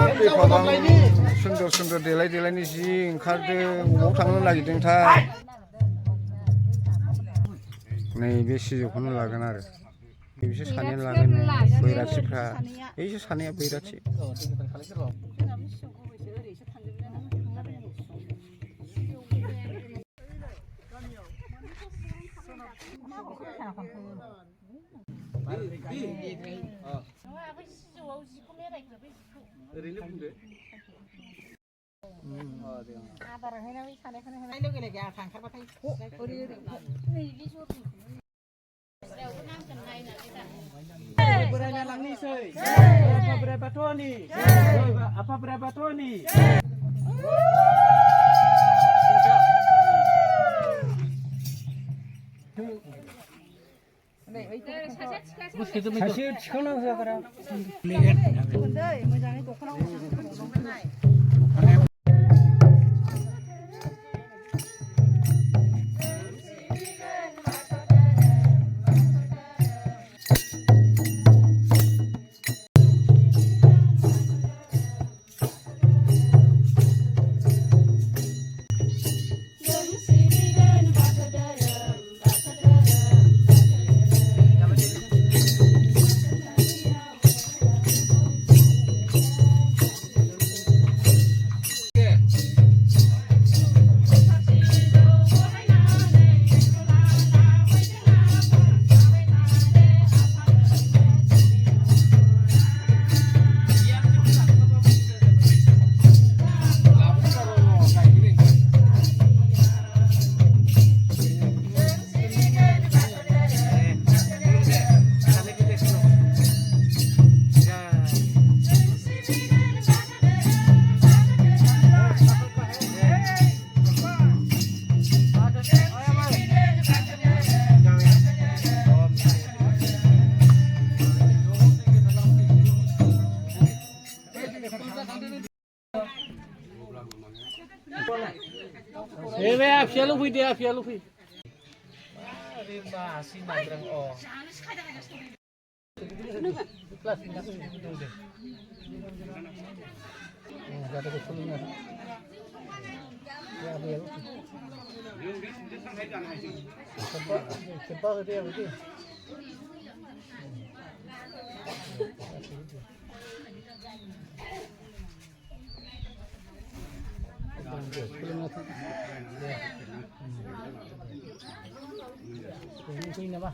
सुंदर सुंदर देलाय देलायनि जि ओंखारदों बबाव थांनो नागिरदोंथाय नैबे सिजौखौनो लागोन आरो बिसोर सानैया लागोन बैराथिफ्रा बैसोर सानैया बैराथि ओरैनो बुंदो आदार होनाय सानायखौनो होनाय लोगो लोगो आं थांखारबाथाय ओरै बोरायना लांनिसै आफा बोराइ बाथौनि आफा बोराइ बाथौनि सासे थिखांना होआखैरा मोजाङै दख'ना Afia lu fui. Masih nanggrang oh. Gak ada kesulitan. Ya biar. Cepat dia betul. Ini apa?